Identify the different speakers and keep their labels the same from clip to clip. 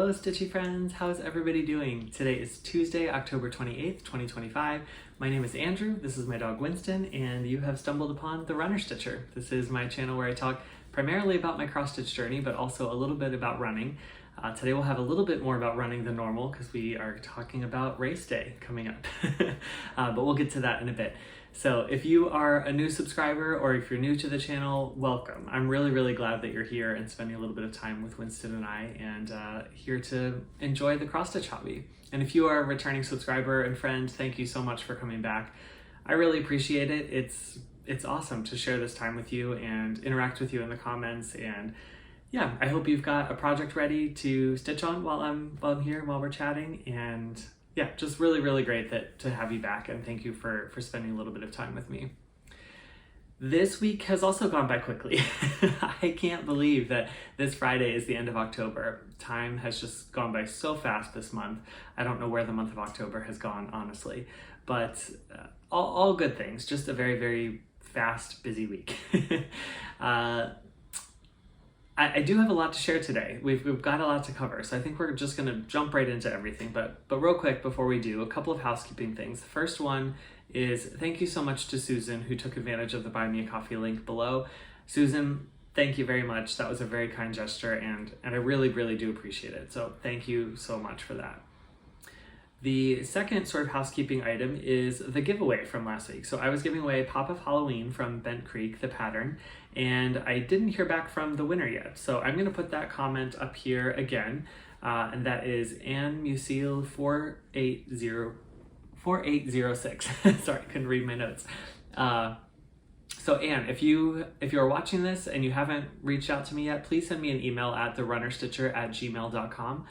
Speaker 1: Hello Stitchy friends, how's everybody doing? Today is Tuesday, October 28th, 2025. My name is Andrew, this is my dog Winston, and you have stumbled upon The Runner Stitcher. This is my channel where I talk primarily about my cross-stitch journey, but also a little bit about running. Today we'll have a little bit more about running than normal because we are talking about race day coming up, but we'll get to that in a bit. So if you are a new subscriber or if you're new to the channel, welcome. I'm really glad that you're here and spending a little bit of time with Winston and I, and here to enjoy the cross-stitch hobby. And if you are a returning subscriber and friend, thank you so much for coming back. I really appreciate it. It's awesome to share this time with you and interact with you in the comments, and yeah, I hope you've got a project ready to stitch on while I'm here, while we're chatting, and yeah, just really great to have you back, and thank you for spending a little bit of time with me. This week has also gone by quickly. I can't believe that this Friday is the end of October. Time has just gone by so fast this month. I don't know where the month of October has gone, honestly, but all good things. Just a very fast, busy week. I do have a lot to share today. We've got a lot to cover, so I think we're just going to jump right into everything. But real quick before we do, a couple of housekeeping things. The first one is thank you so much to Susan, who took advantage of the Buy Me a Coffee link below. Susan, thank you very much. That was a very kind gesture, and I really do appreciate it. So thank you so much for that. The second sort of housekeeping item is the giveaway from last week. So I was giving away Pop of Halloween from Bent Creek, the pattern, and I didn't hear back from the winner yet. So I'm going to put that comment up here again, and that is Anne Musil 4806. Sorry, couldn't read my notes. So Anne, if you're watching this and you haven't reached out to me yet, please send me an email at therunnerstitcher@gmail.com.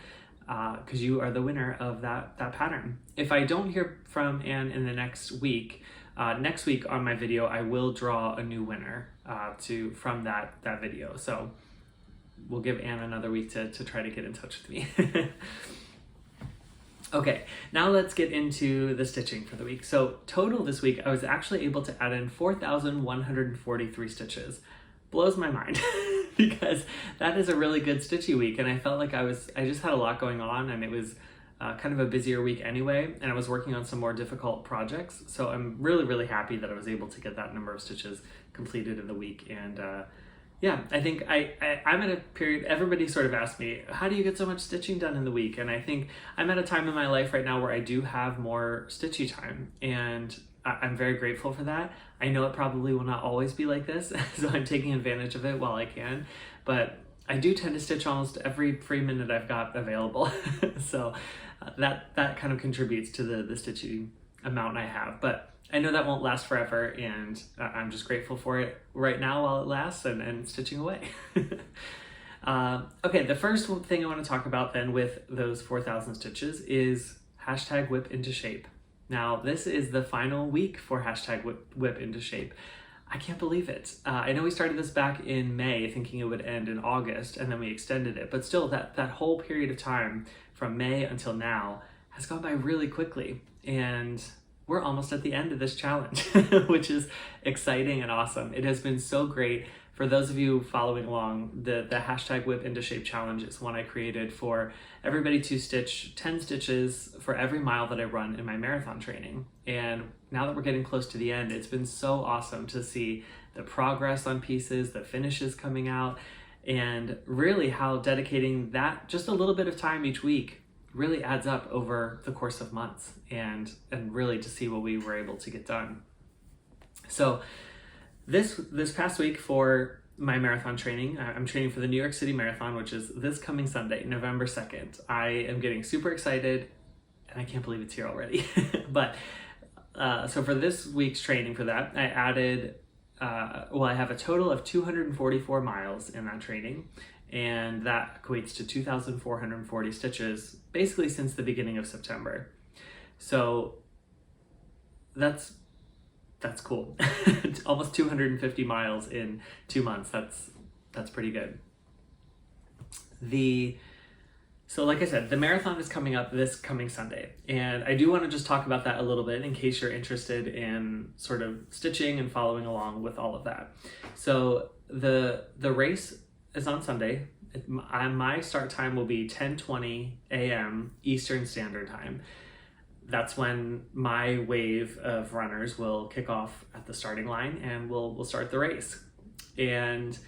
Speaker 1: Because you are the winner of that pattern. If I don't hear from Anne in the next week on my video, I will draw a new winner from that video. So we'll give Anne another week to try to get in touch with me. Okay, now let's get into the stitching for the week. So total this week, I was actually able to add in 4,143 stitches. Blows my mind because that is a really good stitchy week, and I felt like I just had a lot going on, and it was kind of a busier week anyway, and I was working on some more difficult projects, so I'm really happy that I was able to get that number of stitches completed in the week. And yeah, I think I'm at a period, everybody sort of asked me, how do you get so much stitching done in the week? And I think I'm at a time in my life right now where I do have more stitchy time, and I'm very grateful for that. I know it probably will not always be like this, so I'm taking advantage of it while I can, but I do tend to stitch almost every free minute I've got available. So that kind of contributes to the stitching amount I have, but I know that won't last forever, and I'm just grateful for it right now while it lasts and stitching away. Okay, the first thing I want to talk about then with those 4,000 stitches is hashtag whip into shape. Now, this is the final week for hashtag whip into shape. I can't believe it. I know we started this back in May thinking it would end in August, and then we extended it, but still that whole period of time from May until now has gone by really quickly, and we're almost at the end of this challenge, which is exciting and awesome. It has been so great. For those of you following along, the hashtag whip into shape challenge is one I created for everybody to stitch 10 stitches for every mile that I run in my marathon training. And now that we're getting close to the end, it's been so awesome to see the progress on pieces, the finishes coming out, and really how dedicating that just a little bit of time each week really adds up over the course of months, and really to see what we were able to get done. So this past week for my marathon training, I'm training for the New York City Marathon, which is this coming Sunday, November 2nd. I am getting super excited, and I can't believe it's here already. But so for this week's training for that, I added, I have a total of 244 miles in that training, and that equates to 2,440 stitches, basically since the beginning of September. So that's cool. Almost 250 miles in 2 months. That's pretty good. So like I said, the marathon is coming up this coming Sunday, and I do want to just talk about that a little bit in case you're interested in sort of stitching and following along with all of that. So the race is on Sunday, My start time will be 10:20 a.m. Eastern Standard Time. That's when my wave of runners will kick off at the starting line, and we'll start the race. And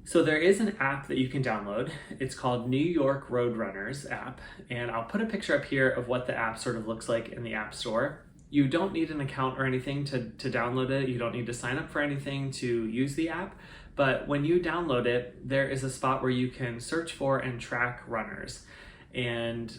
Speaker 1: so there is an app that you can download. It's called New York Road Runners app, and I'll put a picture up here of what the app sort of looks like in the App Store. You don't need an account or anything to download it. You don't need to sign up for anything to use the app. But when you download it, there is a spot where you can search for and track runners. And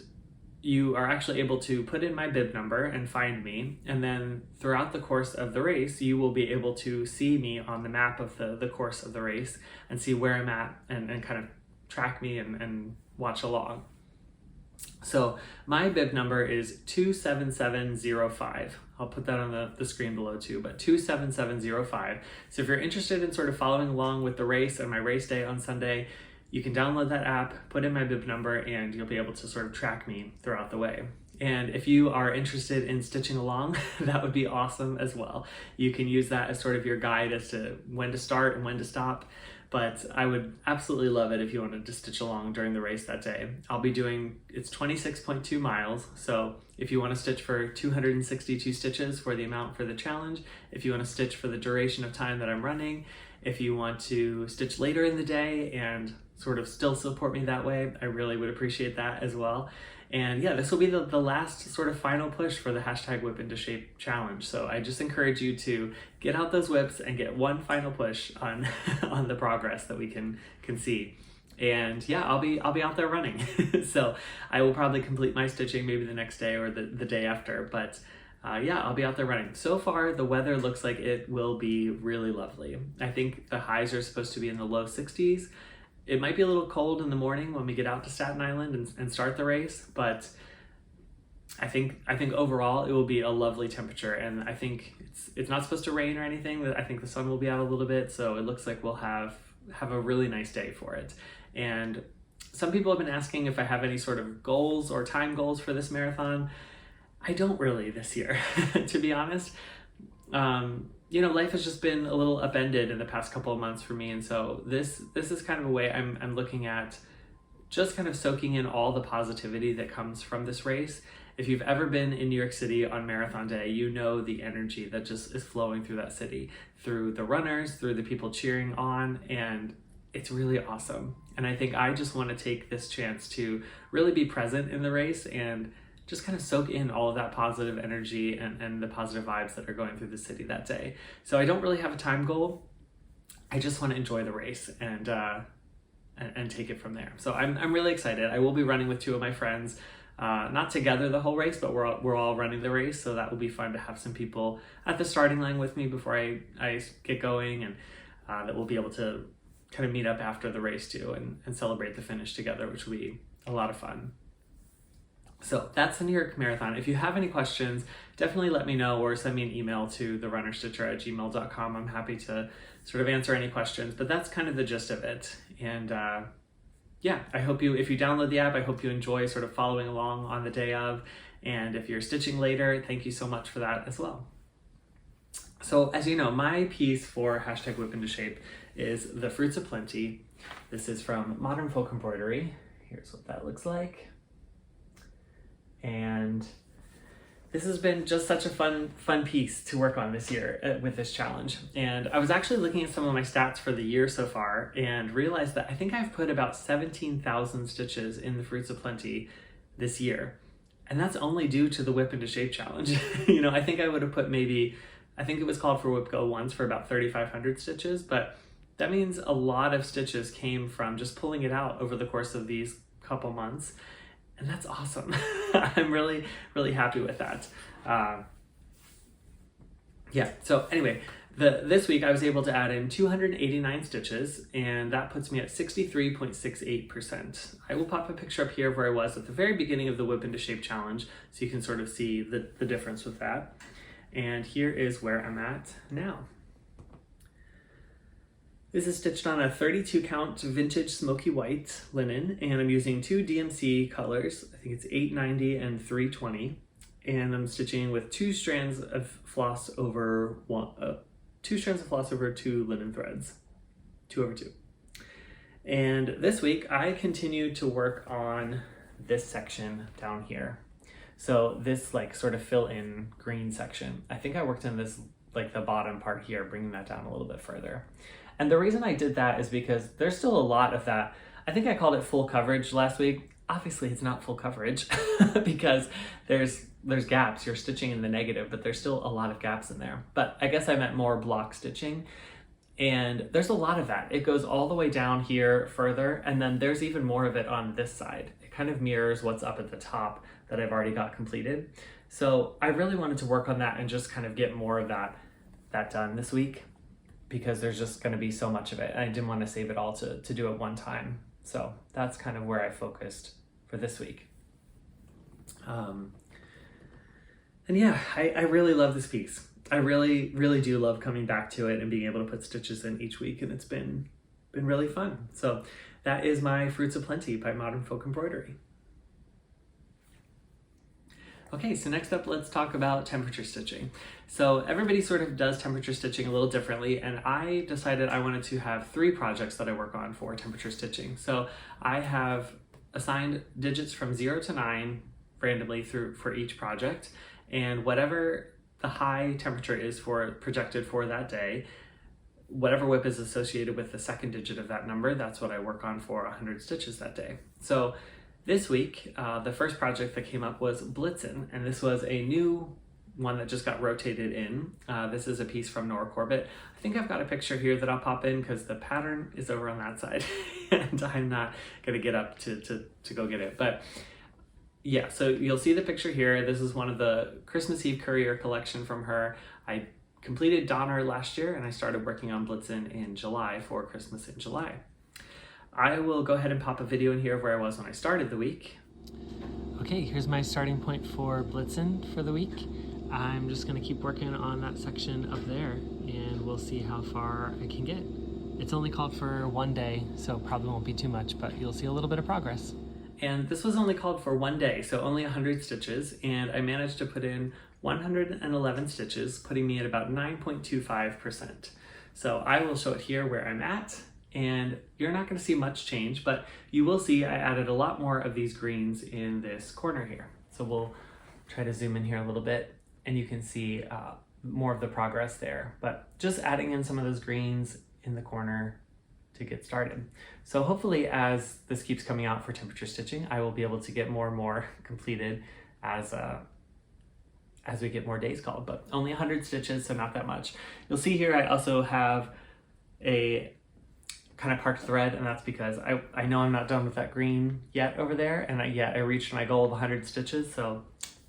Speaker 1: you are actually able to put in my bib number and find me. And then throughout the course of the race, you will be able to see me on the map of the course of the race and see where I'm at and kind of track me and watch along. So my bib number is 27705. I'll put that on the screen below too, but 27705. So if you're interested in sort of following along with the race and my race day on Sunday, you can download that app, put in my bib number, and you'll be able to sort of track me throughout the way. And if you are interested in stitching along, that would be awesome as well. You can use that as sort of your guide as to when to start and when to stop. But I would absolutely love it if you wanted to stitch along during the race that day. I'll be doing, it's 26.2 miles. So if you want to stitch for 262 stitches for the amount for the challenge, if you want to stitch for the duration of time that I'm running, if you want to stitch later in the day and sort of still support me that way, I really would appreciate that as well. And yeah, this will be the last sort of final push for the hashtag Whip Into Shape challenge. So I just encourage you to get out those whips and get one final push on on the progress that we can see. And yeah, I'll be out there running. So I will probably complete my stitching maybe the next day or the day after, but yeah, I'll be out there running. So far, the weather looks like it will be really lovely. I think the highs are supposed to be in the low 60s. It might be a little cold in the morning when we get out to Staten Island and start the race, but I think overall it will be a lovely temperature, and I think it's not supposed to rain or anything. I think the sun will be out a little bit, so it looks like we'll have a really nice day for it. And some people have been asking if I have any sort of goals or time goals for this marathon. I don't really this year, to be honest. You know, life has just been a little upended in the past couple of months for me, and so this is kind of a way I'm looking at just kind of soaking in all the positivity that comes from this race. If you've ever been in New York City on Marathon Day, you know the energy that just is flowing through that city, through the runners, through the people cheering on, and it's really awesome. And I think I just want to take this chance to really be present in the race and just kind of soak in all of that positive energy and the positive vibes that are going through the city that day. So I don't really have a time goal. I just want to enjoy the race and take it from there. So I'm really excited. I will be running with two of my friends, not together the whole race, but we're all running the race. So that will be fun to have some people at the starting line with me before I get going, and that we'll be able to kind of meet up after the race too and celebrate the finish together, which will be a lot of fun. So that's the New York Marathon. If you have any questions, definitely let me know or send me an email to therunnerstitcher@gmail.com. I'm happy to sort of answer any questions, but that's kind of the gist of it. And yeah, I hope if you download the app, I hope you enjoy sort of following along on the day of. And if you're stitching later, thank you so much for that as well. So as you know, my piece for hashtag Whip Into Shape is the Fruits of Plenty. This is from Modern Folk Embroidery. Here's what that looks like. And this has been just such a fun piece to work on this year with this challenge. And I was actually looking at some of my stats for the year so far and realized that I think I've put about 17,000 stitches in the Fruits of Plenty this year. And that's only due to the Whip Into Shape challenge. You know, I think I would have put I think it was called for Whipgo once for about 3,500 stitches, but that means a lot of stitches came from just pulling it out over the course of these couple months. And that's awesome. I'm really, really happy with that. Yeah, so anyway, this week I was able to add in 289 stitches, and that puts me at 63.68%. I will pop a picture up here of where I was at the very beginning of the Whip Into Shape challenge, so you can sort of see the difference with that. And here is where I'm at now. This is stitched on a 32 count vintage smoky white linen, and I'm using two DMC colors. I think it's 890 and 320. And I'm stitching with two strands of floss over two linen threads, 2/2. And this week I continued to work on this section down here. So this like sort of fill in green section. I think I worked in this like the bottom part here, bringing that down a little bit further. And the reason I did that is because there's still a lot of that. I think I called it full coverage last week. Obviously it's not full coverage because there's gaps. You're stitching in the negative, but there's still a lot of gaps in there. But I guess I meant more block stitching. And there's a lot of that. It goes all the way down here further, and then there's even more of it on this side. It kind of mirrors what's up at the top that I've already got completed. So I really wanted to work on that and just kind of get more of that done this week, because there's just going to be so much of it. I didn't want to save it all to do it one time. So that's kind of where I focused for this week. And yeah, I really love this piece. I really, really do love coming back to it and being able to put stitches in each week, and it's been really fun. So that is my Fruits of Plenty by Modern Folk Embroidery. Okay, so next up, let's talk about temperature stitching. So everybody sort of does temperature stitching a little differently, and I decided I wanted to have 3 projects that I work on for temperature stitching. So I have assigned digits from 0 to 9 randomly for each project, and whatever the high temperature is projected for that day, whatever whip is associated with the second digit of that number, that's what I work on for 100 stitches that day. So this week, the first project that came up was Blitzen, and this was a new one that just got rotated in. This is a piece from Nora Corbett. I think I've got a picture here that I'll pop in because the pattern is over on that side and I'm not gonna get up to go get it. But yeah, so you'll see the picture here. This is one of the Christmas Eve Courier collection from her. I completed Donner last year and I started working on Blitzen in July for Christmas in July. I will go ahead and pop a video in here of where I was when I started the week. Okay, here's my starting point for Blitzen for the week. I'm just gonna keep working on that section up there and we'll see how far I can get. It's only called for one day, so probably won't be too much, but you'll see a little bit of progress. And this was only called for one day, so only 100 stitches, and I managed to put in 111 stitches, putting me at about 9.25%. So I will show it here where I'm at, and you're not going to see much change, but you will see I added a lot more of these greens in this corner here. So we'll try to zoom in here a little bit, and you can see more of the progress there, but just adding in some of those greens in the corner to get started. So hopefully as this keeps coming out for temperature stitching, I will be able to get more and more completed as we get more days called, but only 100 stitches, so not that much. You'll see here I also have a kind of parked thread, and that's because I know I'm not done with that green yet over there, and I reached my goal of 100 stitches, so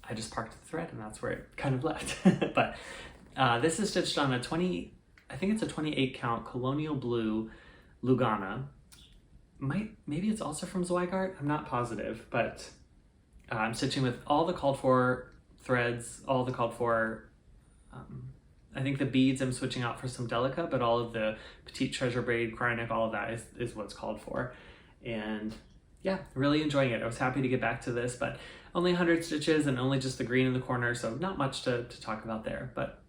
Speaker 1: I just parked the thread and that's where it kind of left. But this is stitched on a 28 count Colonial Blue Lugana. Maybe it's also from Zweigart, I'm not positive, but I'm stitching with all the called for threads, all the called for, I think the beads I'm switching out for some Delica, but all of the petite treasure braid, cry neck, all of that is what's called for. And yeah, really enjoying it. I was happy to get back to this, but only 100 stitches and only just the green in the corner, so not much to talk about there, but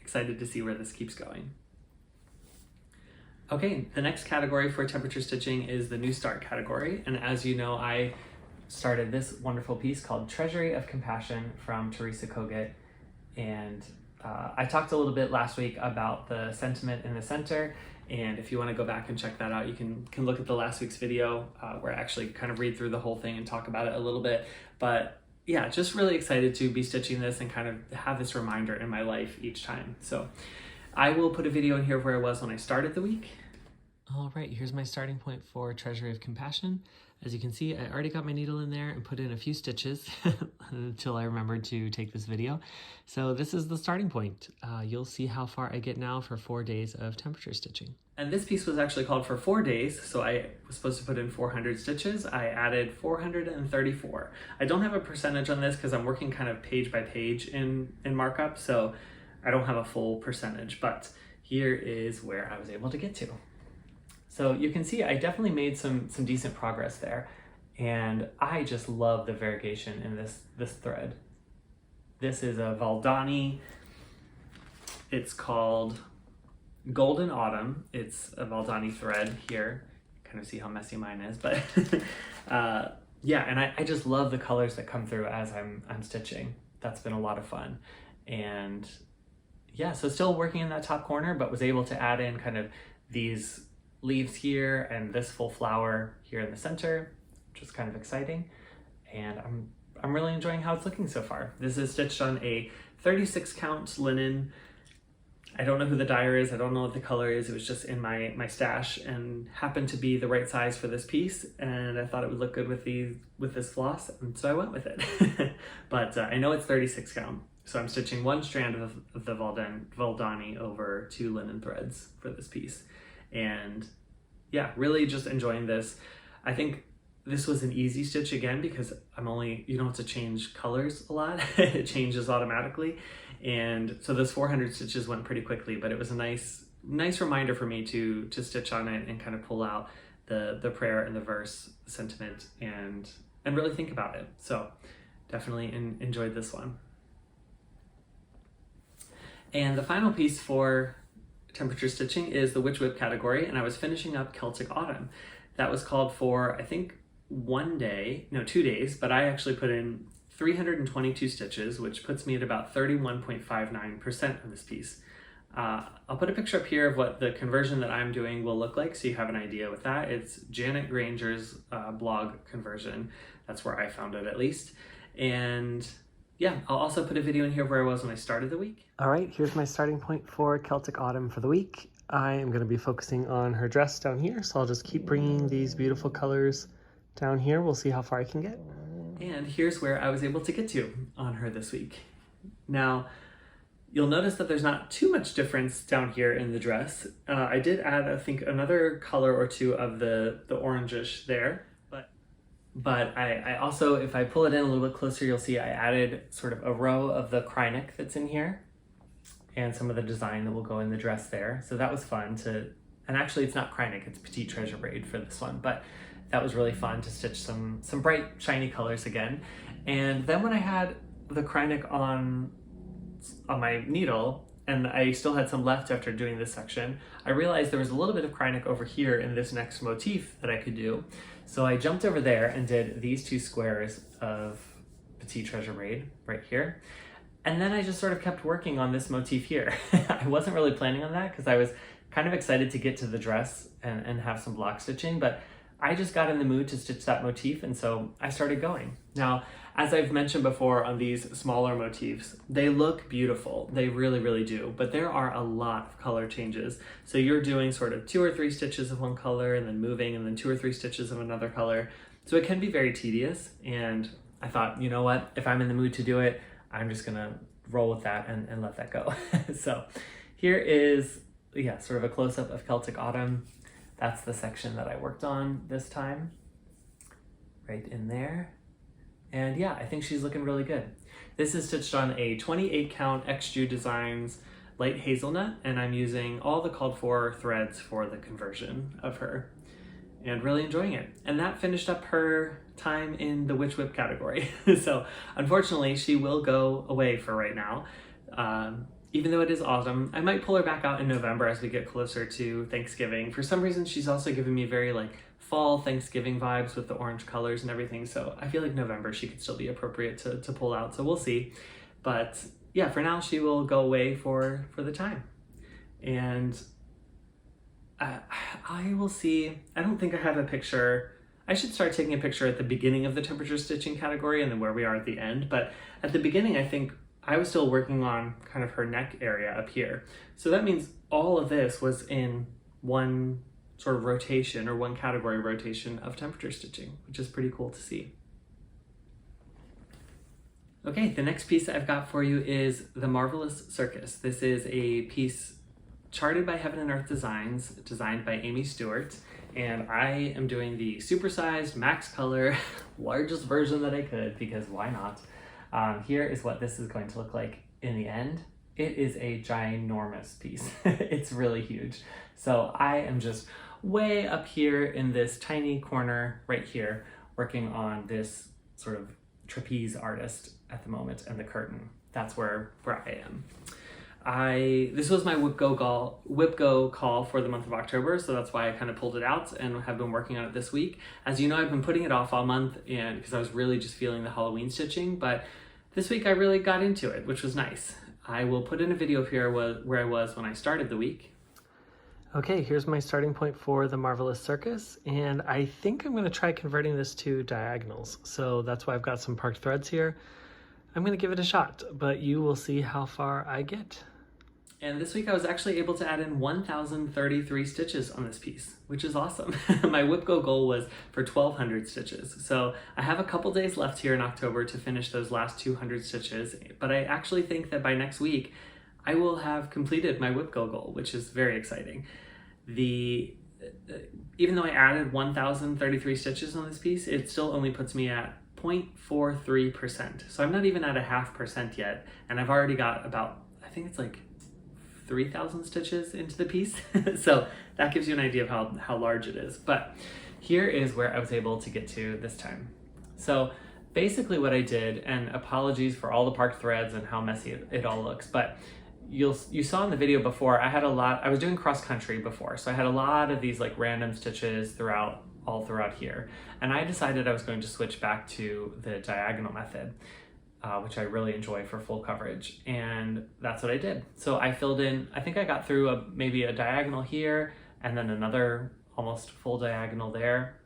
Speaker 1: excited to see where this keeps going. Okay, the next category for temperature stitching is the New Start category, and as you know, I started this wonderful piece called Treasury of Compassion from Teresa Kogut, and I talked a little bit last week about the sentiment in the center, and if you want to go back and check that out, you can look at the last week's video where I actually kind of read through the whole thing and talk about it a little bit. But yeah, just really excited to be stitching this and kind of have this reminder in my life each time. So I will put a video in here of where I was when I started the week. All right, here's my starting point for Treasury of Compassion. As you can see, I already got my needle in there and put in a few stitches until I remembered to take this video. So this is the starting point. You'll see how far I get now for 4 days of temperature stitching. And this piece was actually called for 4 days, so I was supposed to put in 400 stitches. I added 434. I don't have a percentage on this because I'm working kind of page by page in markup, so I don't have a full percentage, but here is where I was able to get to. So you can see I definitely made some decent progress there, and I just love the variegation in this thread. This is a Valdani. It's called Golden Autumn. It's a Valdani thread here. kind of see how messy mine is, but yeah, and I just love the colors that come through as I'm stitching. That's been a lot of fun. And yeah, so still working in that top corner, but was able to add in kind of these leaves here and this full flower here in the center, which is kind of exciting. And I'm really enjoying how it's looking so far. This is stitched on a 36 count linen. I don't know who the dyer is. I don't know what the color is. It was just in my stash and happened to be the right size for this piece. And I thought it would look good with this floss. And so I went with it. But I know it's 36 count. So I'm stitching one strand of the Valdani over 2 linen threads for this piece. And yeah, really just enjoying this. I think this was an easy stitch again because you don't have to change colors a lot. It changes automatically. And so those 400 stitches went pretty quickly, but it was a nice reminder for me to stitch on it and kind of pull out the prayer and the verse sentiment and really think about it. So definitely enjoyed this one. And the final piece for temperature stitching is the Witch Whip category, and I was finishing up Celtic Autumn. That was called for, I think, 2 days, but I actually put in 322 stitches, which puts me at about 31.59% of this piece. I'll put a picture up here of what the conversion that I'm doing will look like so you have an idea with that. It's Janet Granger's blog conversion. That's where I found it, at least. And yeah, I'll also put a video in here where I was when I started the week. All right, here's my starting point for Celtic Autumn for the week. I am going to be focusing on her dress down here, so I'll just keep bringing these beautiful colors down here. We'll see how far I can get. And here's where I was able to get to on her this week. Now, you'll notice that there's not too much difference down here in the dress. I did add, I think, another color or two of the orangish there. But I also, if I pull it in a little bit closer, you'll see I added sort of a row of the Krynic that's in here and some of the design that will go in the dress there. So that was fun and actually it's not Krynic, it's Petite Treasure braid for this one, but that was really fun to stitch some bright, shiny colors again. And then when I had the Krynic on my needle, and I still had some left after doing this section, I realized there was a little bit of Krynic over here in this next motif that I could do. So I jumped over there and did these 2 squares of Petite Treasure braid right here. And then I just sort of kept working on this motif here. I wasn't really planning on that because I was kind of excited to get to the dress and have some block stitching, but I just got in the mood to stitch that motif, and so I started going. Now, as I've mentioned before on these smaller motifs, they look beautiful. They really, really do, but there are a lot of color changes. So you're doing sort of 2 or 3 stitches of one color and then moving and then 2 or 3 stitches of another color. So it can be very tedious, and I thought, you know what, if I'm in the mood to do it, I'm just gonna roll with that and let that go. So here is, yeah, sort of a close-up of Celtic Autumn. That's the section that I worked on this time, right in there. And yeah, I think she's looking really good. This is stitched on a 28 count XJU Designs light hazelnut, and I'm using all the called for threads for the conversion of her, and really enjoying it. And that finished up her time in the Witch Whip category. So unfortunately, she will go away for right now. Even though it is autumn, I might pull her back out in November as we get closer to Thanksgiving. For some reason, she's also giving me very like fall Thanksgiving vibes with the orange colors and everything. So I feel like November, she could still be appropriate to pull out. So we'll see. But yeah, for now, she will go away for the time. And I will see. I don't think I have a picture. I should start taking a picture at the beginning of the temperature stitching category and then where we are at the end. But at the beginning, I think I was still working on kind of her neck area up here. So that means all of this was in one sort of rotation or one category rotation of temperature stitching, which is pretty cool to see. Okay, the next piece I've got for you is the Marvelous Circus. This is a piece charted by Heaven and Earth Designs, designed by Aimee Stewart, and I am doing the supersized max color, largest version that I could, because why not? Here is what this is going to look like in the end. It is a ginormous piece. It's really huge. So I am just way up here in this tiny corner right here, working on this sort of trapeze artist at the moment and the curtain. That's where I am. this was my Whipgo call for the month of October, so that's why I kind of pulled it out and have been working on it this week. As you know, I've been putting it off all month and because I was really just feeling the Halloween stitching, but this week I really got into it, which was nice. I will put in a video here where I was when I started the week. Okay, here's my starting point for the Marvelous Circus, and I think I'm going to try converting this to diagonals. So that's why I've got some parked threads here. I'm going to give it a shot, but you will see how far I get. And this week I was actually able to add in 1,033 stitches on this piece, which is awesome. My Whipgo goal was for 1,200 stitches. So I have a couple days left here in October to finish those last 200 stitches, but I actually think that by next week I will have completed my Whipgo goal, which is very exciting. Even though I added 1,033 stitches on this piece, it still only puts me at 0.43%. So I'm not even at a 0.5% yet, and I've already got about, I think it's like 3,000 stitches into the piece. So that gives you an idea of how large it is. But here is where I was able to get to this time. So basically what I did, and apologies for all the parked threads and how messy it all looks, but you saw in the video before, I was doing cross country before, so I had a lot of these like random stitches all throughout here. And I decided I was going to switch back to the diagonal method, which I really enjoy for full coverage. And that's what I did. So I filled in, I think I got through maybe a diagonal here and then another almost full diagonal there.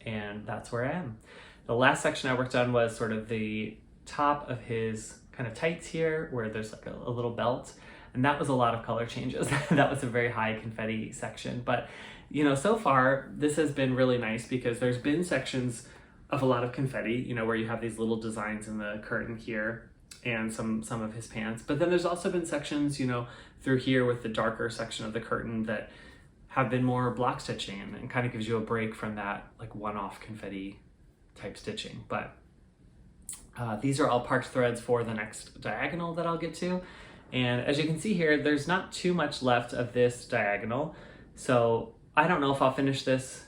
Speaker 1: And that's where I am. The last section I worked on was sort of the top of his kind of tights here where there's like a little belt. And that was a lot of color changes. That was a very high confetti section. But you know, so far this has been really nice because there's been sections of a lot of confetti, you know, where you have these little designs in the curtain here and some of his pants. But then there's also been sections, you know, through here with the darker section of the curtain that have been more block stitching and kind of gives you a break from that like one-off confetti type stitching. But these are all parked threads for the next diagonal that I'll get to. And as you can see here, there's not too much left of this diagonal. So I don't know if I'll finish this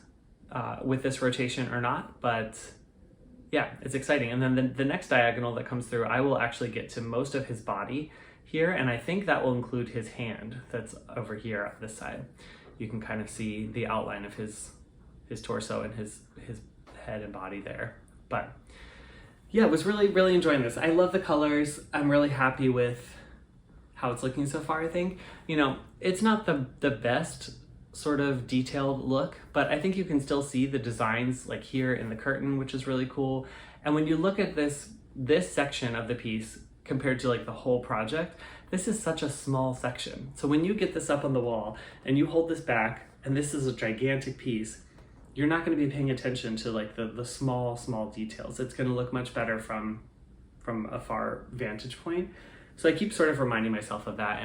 Speaker 1: with this rotation or not, but yeah, it's exciting. And then the next diagonal that comes through, I will actually get to most of his body here. And I think that will include his hand that's over here on this side. You can kind of see the outline of his torso and his head and body there. But yeah, I was really, really enjoying this. I love the colors. I'm really happy with how it's looking so far, I think. You know, it's not the best sort of detailed look, but I think you can still see the designs like here in the curtain, which is really cool. And when you look at this section of the piece compared to like the whole project, this is such a small section. So when you get this up on the wall and you hold this back, and this is a gigantic piece, you're not going to be paying attention to like the small details. It's going to look much better from a far vantage point. So I keep sort of reminding myself of that,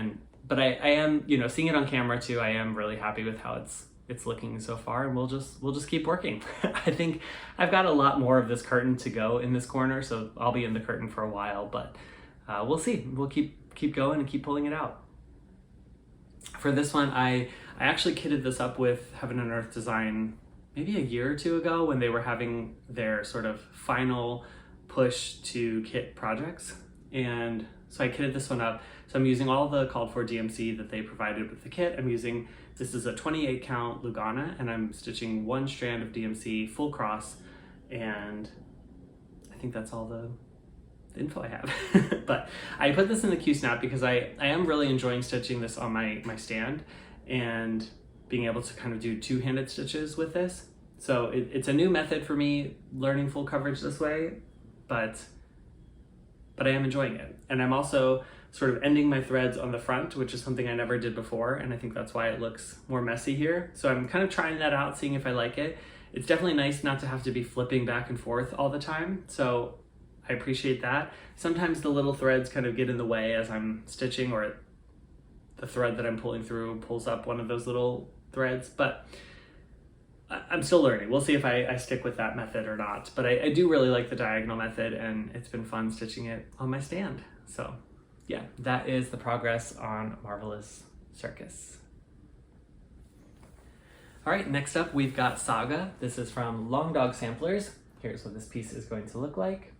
Speaker 1: but I am, you know, seeing it on camera too, I am really happy with how it's looking so far, and we'll just keep working. I think I've got a lot more of this curtain to go in this corner, so I'll be in the curtain for a while, but we'll see. We'll keep going and keep pulling it out. For this one, I actually kitted this up with Heaven and Earth Design maybe a year or two ago when they were having their sort of final push to kit projects. And so I kitted this one up. So I'm using all the called for DMC that they provided with the kit. This is a 28 count Lugana, and I'm stitching one strand of DMC full cross, and I think that's all the info I have. But I put this in the Q-snap because I am really enjoying stitching this on my stand and being able to kind of do two-handed stitches with this. So it's a new method for me learning full coverage this way, but I am enjoying it. And I'm also sort of ending my threads on the front, which is something I never did before, and I think that's why it looks more messy here. So I'm kind of trying that out, seeing if I like it. It's definitely nice not to have to be flipping back and forth all the time, so I appreciate that. Sometimes the little threads kind of get in the way as I'm stitching, or the thread that I'm pulling through pulls up one of those little threads, but I'm still learning. We'll see if I stick with that method or not, but I do really like the diagonal method, and it's been fun stitching it on my stand. So yeah, that is the progress on Marvelous Circus. All right, next up we've got Saga. This is from Long Dog Samplers. Here's what this piece is going to look like.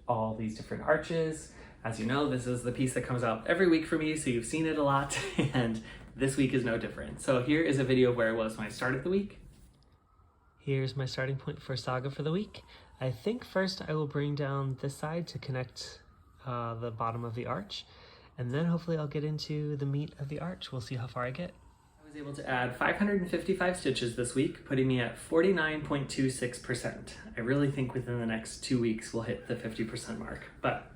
Speaker 1: All these different arches. As you know, this is the piece that comes out every week for me, so you've seen it a lot, and this week is no different. So here is a video of where I was when I started the week. Here's my starting point for Saga for the week. I think first I will bring down this side to connect the bottom of the arch, and then hopefully I'll get into the meat of the arch. We'll see how far I get. I was able to add 555 stitches this week, putting me at 49.26%. I really think within the next 2 weeks we'll hit the 50% mark. But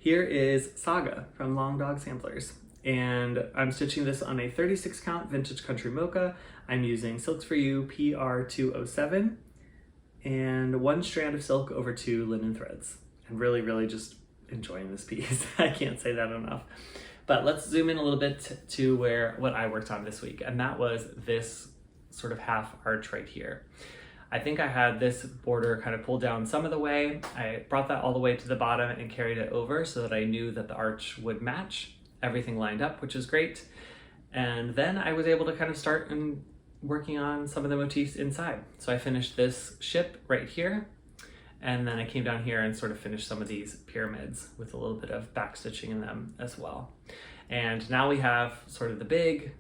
Speaker 1: here is Saga from Long Dog Samplers. And I'm stitching this on a 36 count Vintage Country Mocha. I'm using Silks For You PR207 and 1 strand of silk over 2 linen threads. And really just enjoying this piece. I can't say that enough. But let's zoom in a little bit to what I worked on this week. And that was this sort of half arch right here. I think I had this border kind of pulled down some of the way. I brought that all the way to the bottom and carried it over so that I knew that the arch would match. Everything lined up, which is great. And then I was able to kind of start working on some of the motifs inside. So I finished this ship right here, and then I came down here and sort of finished some of these pyramids with a little bit of back stitching in them as well. And now we have sort of the big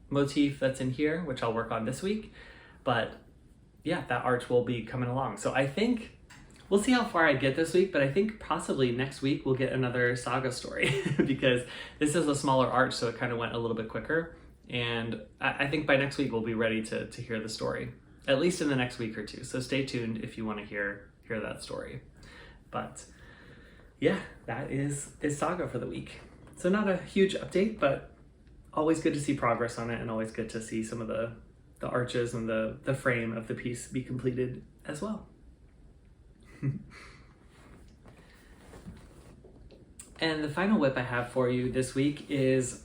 Speaker 1: motif that's in here, which I'll work on this week. But yeah, that arch will be coming along. So I think we'll see how far I get this week, but I think possibly next week we'll get another Saga story because this is a smaller arch, so it kind of went a little bit quicker. And I think by next week we'll be ready to hear the story, at least in the next week or two. So stay tuned if you want to hear that story. But yeah, that is Saga for the week. So not a huge update, but always good to see progress on it, and always good to see some of the arches and the frame of the piece be completed as well. And the final whip I have for you this week is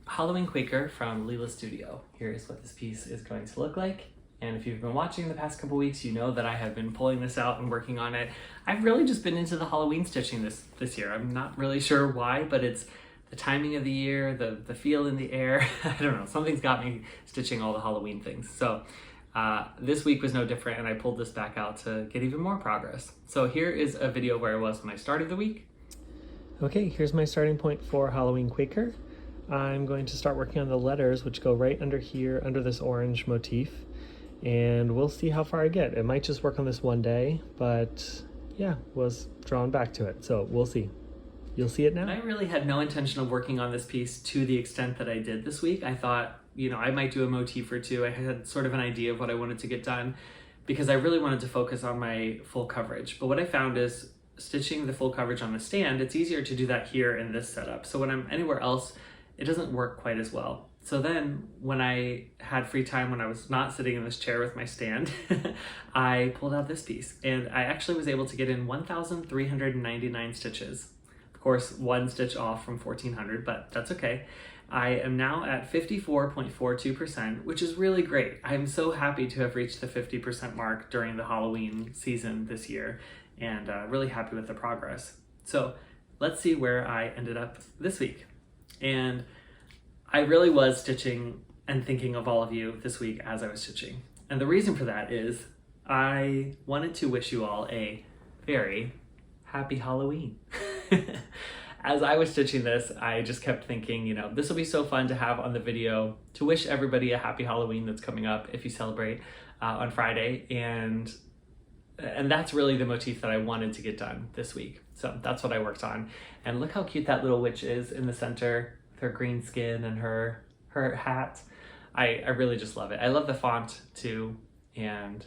Speaker 1: Halloween Quaker from Lila Studio. Here's what this piece is going to look like. And if you've been watching the past couple weeks, you know that I have been pulling this out and working on it. I've really just been into the Halloween stitching this year. I'm not really sure why, but it's the timing of the year, the feel in the air. I don't know, something's got me stitching all the Halloween things. So this week was no different, and I pulled this back out to get even more progress. So here is a video where I was when I started the week. Okay, here's my starting point for Halloween Quaker. I'm going to start working on the letters, which go right under here, under this orange motif, and we'll see how far I get. It might just work on this one day, but yeah, was drawn back to it, so we'll see. You'll see it now. I really had no intention of working on this piece to the extent that I did this week. I thought, you know, I might do a motif or two. I had sort of an idea of what I wanted to get done because I really wanted to focus on my full coverage. But what I found is stitching the full coverage on the stand, it's easier to do that here in this setup. So when I'm anywhere else, it doesn't work quite as well. So then when I had free time, when I was not sitting in this chair with my stand, I pulled out this piece, and I actually was able to get in 1,399 stitches. Of course, 1 stitch off from 1,400, but that's okay. I am now at 54.42%, which is really great. I'm so happy to have reached the 50% mark during the Halloween season this year, and really happy with the progress. So let's see where I ended up this week. And I really was stitching and thinking of all of you this week as I was stitching. And the reason for that is I wanted to wish you all a very happy Halloween. As I was stitching this, I just kept thinking, you know, this will be so fun to have on the video to wish everybody a happy Halloween that's coming up if you celebrate on Friday. And that's really the motif that I wanted to get done this week. So that's what I worked on. And look how cute that little witch is in the center with her green skin and her hat. I really just love it. I love the font too. And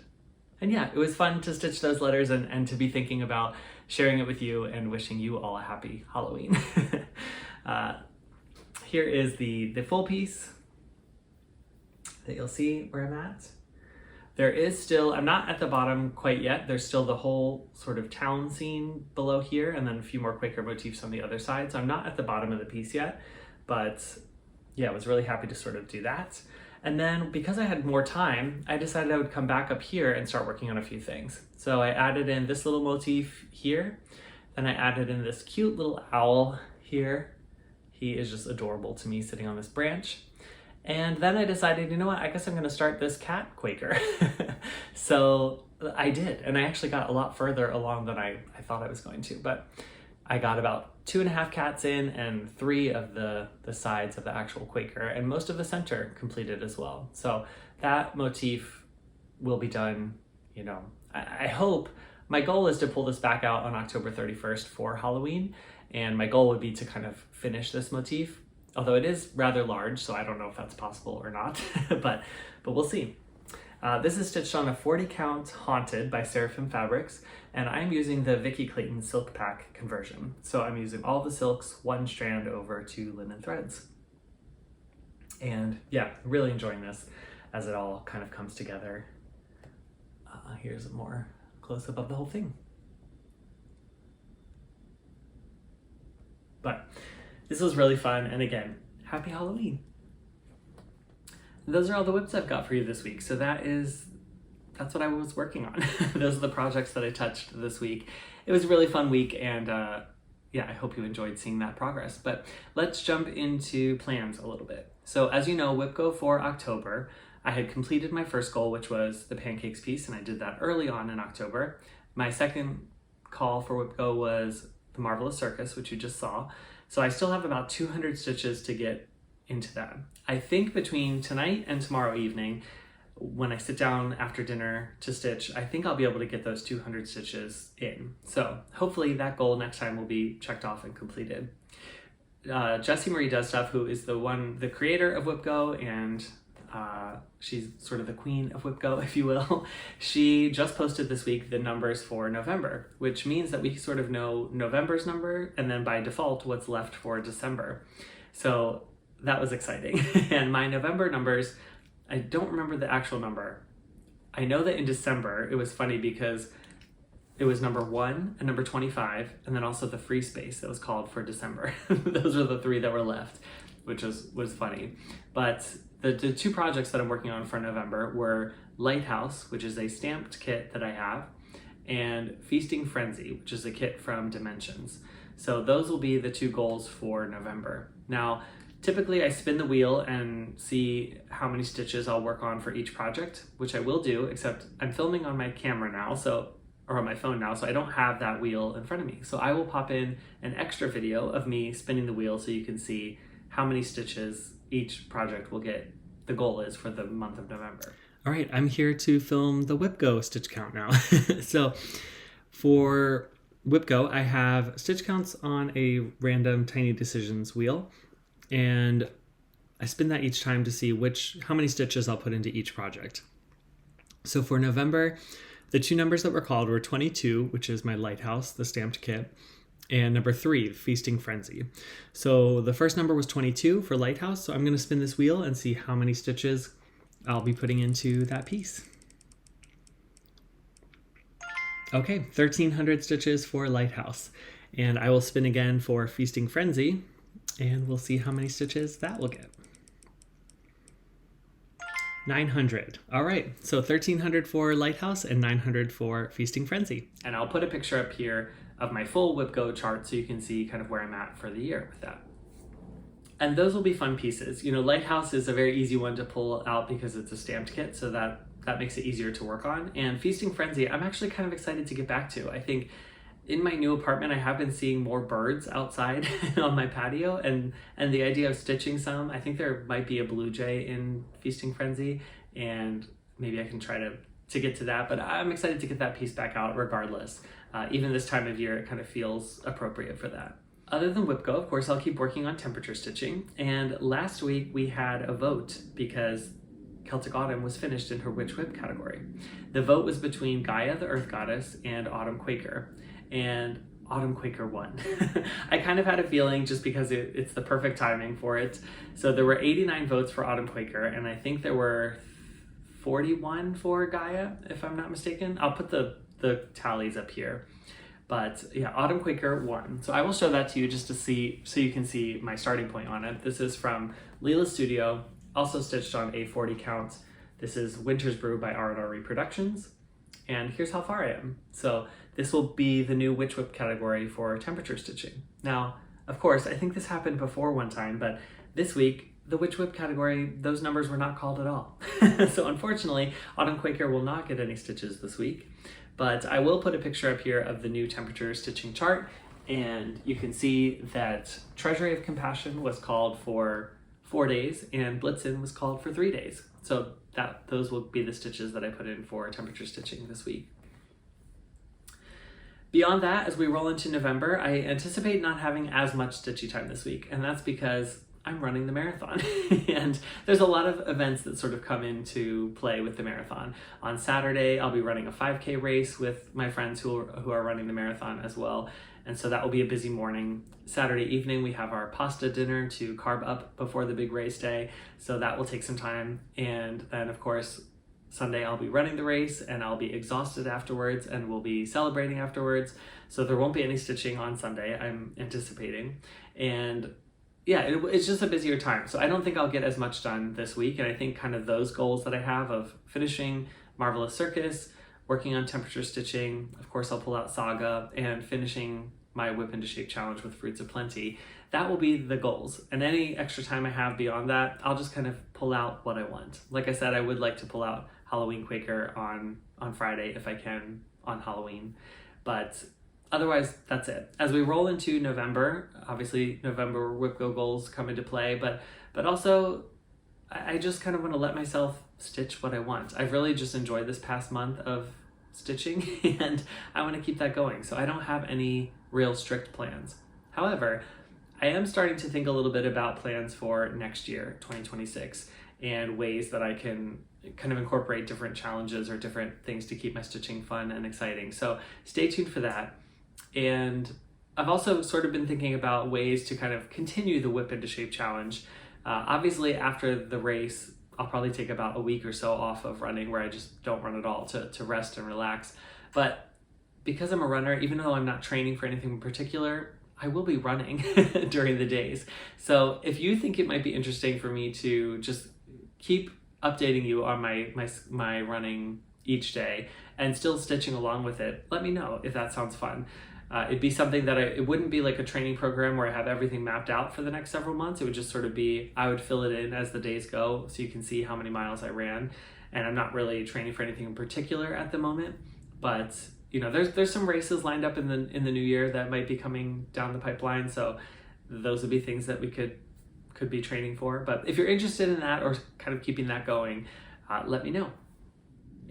Speaker 1: yeah, it was fun to stitch those letters and to be thinking about sharing it with you and wishing you all a happy Halloween. Here is the full piece that you'll see where I'm at. There is still, I'm not at the bottom quite yet. There's still the whole sort of town scene below here, and then a few more Quaker motifs on the other side. So I'm not at the bottom of the piece yet, but yeah, I was really happy to sort of do that. And then because I had more time, I decided I would come back up here and start working on a few things. So I added in this little motif here, then I added in this cute little owl here. He is just adorable to me sitting on this branch. And then I decided, you know what, I guess I'm gonna start this cat Quaker. So I did, and I actually got a lot further along than I thought I was going to, but I got about 2.5 cats in and 3 of the sides of the actual Quaker, and most of the center completed as well. So that motif will be done, you know, I hope. My goal is to pull this back out on October 31st for Halloween, and my goal would be to kind of finish this motif, although it is rather large, so I don't know if that's possible or not, but we'll see. This is stitched on a 40 count Haunted by Seraphim Fabrics, and I'm using the Vicky Clayton silk pack conversion. So I'm using all the silks, 1 strand over 2 linen threads. And yeah, really enjoying this as it all kind of comes together. Here's a more close-up of the whole thing. But this was really fun, and again, happy Halloween. Those are all the whips I've got for you this week. So that's what I was working on. Those are the projects that I touched this week. It was a really fun week, and yeah, I hope you enjoyed seeing that progress. But let's jump into plans a little bit. So as you know, Whipgo for October, I had completed my first goal, which was the pancakes piece, and I did that early on in October. My second call for Whipgo was the Marvelous Circus, which you just saw. So I still have about 200 stitches to get into that. I think between tonight and tomorrow evening, when I sit down after dinner to stitch, I think I'll be able to get those 200 stitches in. So hopefully that goal next time will be checked off and completed. Jessie Marie Does Stuff, who is the creator of Whipgo, and she's sort of the queen of Whipgo, if you will. She just posted this week the numbers for November, which means that we sort of know November's number, and then by default, what's left for December. So that was exciting. And my November numbers, I don't remember the actual number. I know that in December, it was funny because it was number 1 and number 25, and then also the free space that was called for December. Those are the 3 that were left, which was funny. But the 2 projects that I'm working on for November were Lighthouse, which is a stamped kit that I have, and Feasting Frenzy, which is a kit from Dimensions. So those will be the 2 goals for November. Now, typically I spin the wheel and see how many stitches I'll work on for each project, which I will do, except I'm filming on my camera now, or on my phone now, so I don't have that wheel in front of me. So I will pop in an extra video of me spinning the wheel so you can see how many stitches each project will get. The goal is for the month of November. All right, I'm here to film the Whipgo stitch count now. So for Whipgo, I have stitch counts on a random Tiny Decisions wheel, and I spin that each time to see how many stitches I'll put into each project. So for November, the 2 numbers that were called were 22, which is my Lighthouse, the stamped kit, and number 3, Feasting Frenzy. So the first number was 22 for Lighthouse, so I'm going to spin this wheel and see how many stitches I'll be putting into that piece. Okay, 1,300 stitches for Lighthouse. And I will spin again for Feasting Frenzy, and we'll see how many stitches that will get. 900. All right, so 1,300 for Lighthouse and 900 for Feasting Frenzy. And I'll put a picture up here of my full Whipgo chart so you can see kind of where I'm at for the year with that. And those will be fun pieces. You know, Lighthouse is a very easy one to pull out because it's a stamped kit, so that makes it easier to work on. And Feasting Frenzy, I'm actually kind of excited to get back to. I think in my new apartment, I have been seeing more birds outside on my patio, and the idea of stitching some, I think there might be a blue jay in Feasting Frenzy, and maybe I can try to get to that, but I'm excited to get that piece back out regardless. Even this time of year, it kind of feels appropriate for that. Other than Whipgo, of course, I'll keep working on temperature stitching, and last week we had a vote because Celtic Autumn was finished in her Witch Whip category. The vote was between Gaia, the Earth Goddess, and Autumn Quaker, and Autumn Quaker won. I kind of had a feeling just because it's the perfect timing for it. So there were 89 votes for Autumn Quaker, and I think there were 41 for Gaia, if I'm not mistaken. I'll put the tallies up here. But yeah, Autumn Quaker won. So I will show that to you just to see, so you can see my starting point on it. This is from Lila Studio, also stitched on a 40 count. This is Winter's Brew by R&R Reproductions. And here's how far I am. So this will be the new Witch Whip category for temperature stitching. Now, of course, I think this happened before one time, but this week, the Witch Whip category, those numbers were not called at all. So unfortunately, Autumn Quaker will not get any stitches this week, but I will put a picture up here of the new temperature stitching chart, And you can see that Treasury of Compassion was called for 4 days and Blitzen was called for 3 days. So those will be the stitches that I put in for temperature stitching this week. Beyond that, as we roll into November, I anticipate not having as much stitchy time this week, and that's because I'm running the marathon. And there's a lot of events that sort of come into play with the marathon. On Saturday, I'll be running a 5K race with my friends who are running the marathon as well. And so that will be a busy morning. Saturday evening, we have our pasta dinner to carb up before the big race day. So that will take some time. And then of course, Sunday I'll be running the race and I'll be exhausted afterwards and we'll be celebrating afterwards. So there won't be any stitching on Sunday, I'm anticipating. And yeah, it's just a busier time. So I don't think I'll get as much done this week. And I think kind of those goals that I have of finishing Marvelous Circus, working on temperature stitching, of course I'll pull out Saga, and finishing my Whip into Shape challenge with Fruits of Plenty. That will be the goals. And any extra time I have beyond that, I'll just kind of pull out what I want. Like I said, I would like to pull out Halloween Quaker on Friday if I can on Halloween. But otherwise, that's it. As we roll into November, obviously November Whipgo goals come into play, but also I just kind of want to let myself stitch what I want. I've really just enjoyed this past month of stitching and I want to keep that going. So I don't have any real strict plans. However, I am starting to think a little bit about plans for next year, 2026, and ways that I can kind of incorporate different challenges or different things to keep my stitching fun and exciting. So stay tuned for that. And I've also sort of been thinking about ways to kind of continue the Whip into Shape challenge. Obviously after the race, I'll probably take about a week or so off of running where I just don't run at all to rest and relax. But because I'm a runner, even though I'm not training for anything in particular, I will be running during the days. So if you think it might be interesting for me to just keep updating you on my running each day and still stitching along with it, let me know if that sounds fun. It'd be something that it wouldn't be like a training program where I have everything mapped out for the next several months. It would just sort of be, I would fill it in as the days go so you can see how many miles I ran. And I'm not really training for anything in particular at the moment, but you know, there's some races lined up in the new year that might be coming down the pipeline. So those would be things that we could be training for. But if you're interested in that or kind of keeping that going, let me know.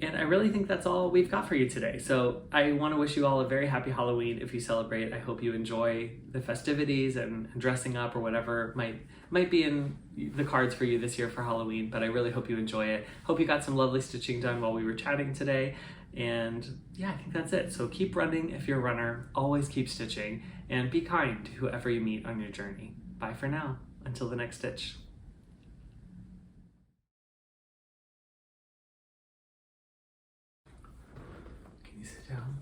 Speaker 1: And I really think that's all we've got for you today. So I want to wish you all a very happy Halloween if you celebrate. I hope you enjoy the festivities and dressing up or whatever might be in the cards for you this year for Halloween, but I really hope you enjoy it. Hope you got some lovely stitching done while we were chatting today. And yeah, I think that's it. So keep running if you're a runner, always keep stitching, and be kind to whoever you meet on your journey. Bye for now, until the next stitch. Can you sit down?